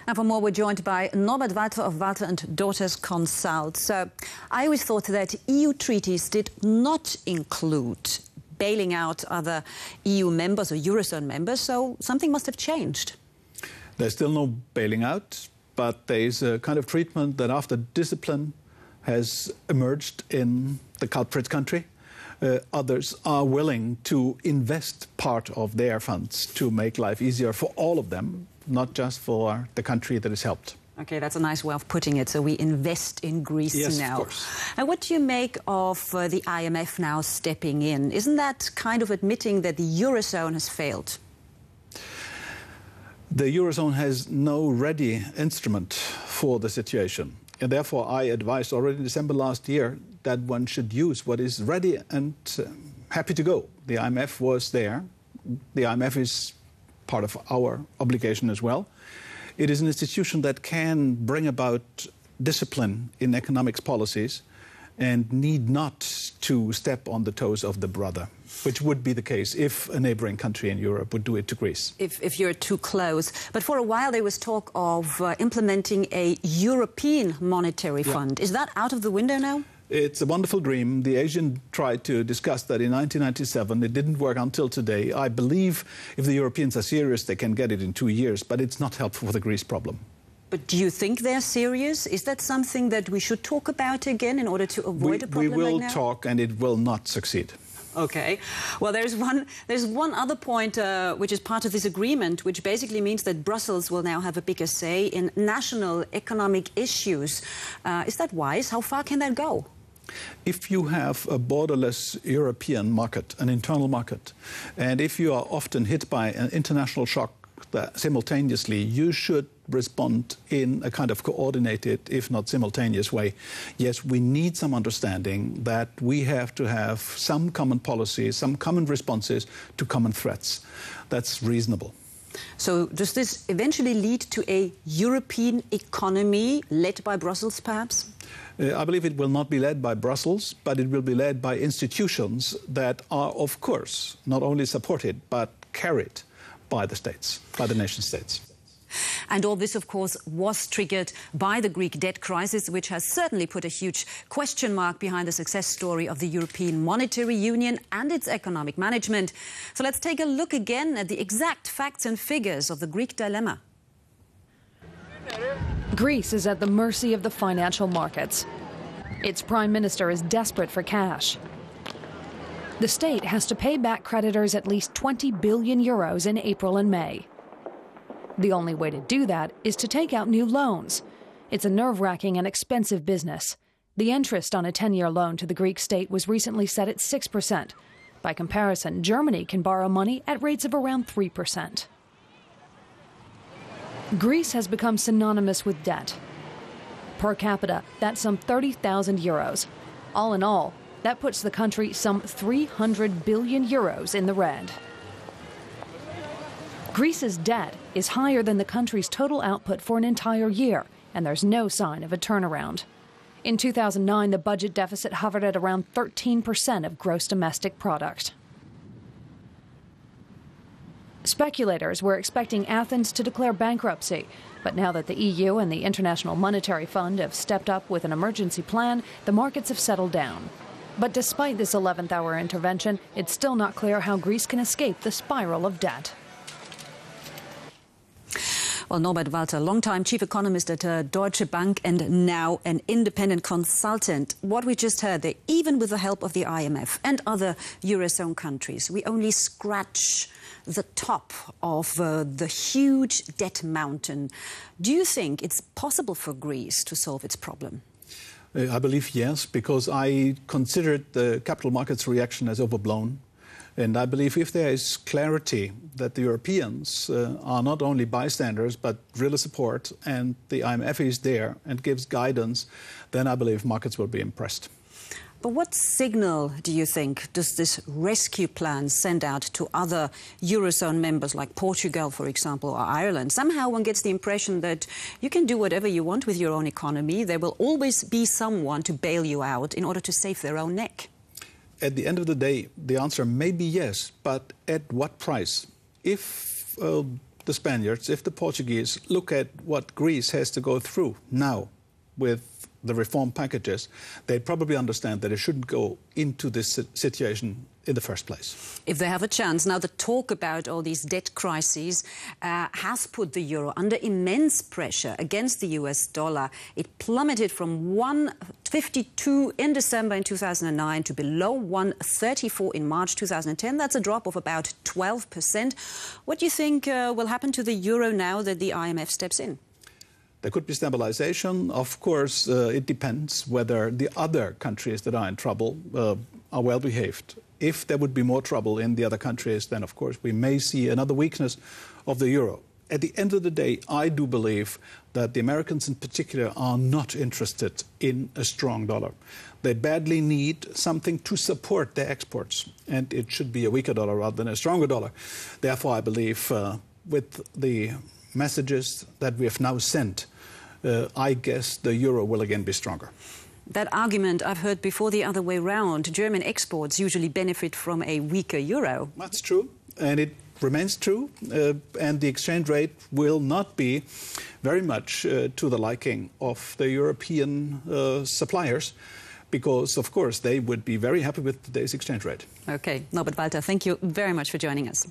And for more, we're joined by Norbert of Walter and Daughters Consult. So I always thought that EU treaties did not include bailing out other EU members or Eurozone members, so something must have changed. There's still no bailing out, but there is a kind of treatment that after discipline has emerged in the culprit country, others are willing to invest part of their funds to make life easier for all of them, not just for the country that is helped. Okay, that's a nice way of putting it. So we invest in Greece yes, now. Of course. And what do you make of the IMF now stepping in? Isn't that kind of admitting that the Eurozone has failed? The Eurozone has no ready instrument for the situation. And therefore, I advised already in December last year that one should use what is ready and happy to go. The IMF was there. The IMF is part of our obligation as well. It is an institution that can bring about discipline in economic policies and need not to step on the toes of the brother, which would be the case if a neighboring country in Europe would do it to Greece. If you're too close. But for a while there was talk of implementing a European monetary fund. Is that out of the window now? It's a wonderful dream. The Asian tried to discuss that in 1997. It didn't work until today. I believe if the Europeans are serious, they can get it in 2 years, but it's not helpful for the Greece problem. But do you think they're serious? Is that something that we should talk about again in order to avoid a problem We will like now? talk, and it will not succeed. Okay. Well, there's one other point which is part of this agreement, which basically means that Brussels will now have a bigger say in national economic issues. Is that wise? How far can that go? If you have a borderless European market, an internal market, and if you are often hit by an international shock simultaneously, you should respond in a kind of coordinated, if not simultaneous way. Yes, we need some understanding that we have to have some common policies, some common responses to common threats. That's reasonable. So does this eventually lead to a European economy led by Brussels, perhaps? I believe it will not be led by Brussels, but it will be led by institutions that are, of course, not only supported, but carried by the states, by the nation states. And all this, of course, was triggered by the Greek debt crisis, which has certainly put a huge question mark behind the success story of the European Monetary Union and its economic management. So let's take a look again at the exact facts and figures of the Greek dilemma. Greece is at the mercy of the financial markets. Its prime minister is desperate for cash. The state has to pay back creditors at least 20 billion euros in April and May. The only way to do that is to take out new loans. It's a nerve-wracking and expensive business. The interest on a 10-year loan to the Greek state was recently set at 6%. By comparison, Germany can borrow money at rates of around 3%. Greece has become synonymous with debt. Per capita, that's some 30,000 euros. All in all, that puts the country some 300 billion euros in the red. Greece's debt is higher than the country's total output for an entire year, and there's no sign of a turnaround. In 2009, the budget deficit hovered at around 13% of gross domestic product. Speculators were expecting Athens to declare bankruptcy, but now that the EU and the International Monetary Fund have stepped up with an emergency plan, the markets have settled down. But despite this 11th-hour intervention, it's still not clear how Greece can escape the spiral of debt. Well, Norbert Walter, long-time chief economist at Deutsche Bank and now an independent consultant. What we just heard there, even with the help of the IMF and other Eurozone countries, we only scratch the top of the huge debt mountain. Do you think it's possible for Greece to solve its problem? I believe yes, because I considered the capital markets reaction as overblown. And I believe if there is clarity that the Europeans are not only bystanders, but really support, and the IMF is there and gives guidance, then I believe markets will be impressed. But what signal, do you think, does this rescue plan send out to other Eurozone members like Portugal, for example, or Ireland? Somehow one gets the impression that you can do whatever you want with your own economy. There will always be someone to bail you out in order to save their own neck. At the end of the day, the answer may be yes, but at what price? If the Spaniards, if the Portuguese look at what Greece has to go through now with the reform packages, they probably understand that it shouldn't go into this situation in the first place. If they have a chance. Now, the talk about all these debt crises has put the euro under immense pressure against the US dollar. It plummeted from 1.52 in December in 2009 to below 1.34 in March 2010. That's a drop of about 12%. What do you think will happen to the euro now that the IMF steps in? There could be stabilization. Of course, it depends whether the other countries that are in trouble are well behaved. If there would be more trouble in the other countries, then of course we may see another weakness of the euro. At the end of the day, I do believe that the Americans in particular are not interested in a strong dollar. They badly need something to support their exports, and it should be a weaker dollar rather than a stronger dollar. Therefore, I believe with the messages that we have now sent, I guess the euro will again be stronger. That argument I've heard before the other way round. German exports usually benefit from a weaker euro. That's true, and it remains true, and the exchange rate will not be very much to the liking of the European suppliers, because, of course, they would be very happy with today's exchange rate. OK. Norbert Walter, thank you very much for joining us.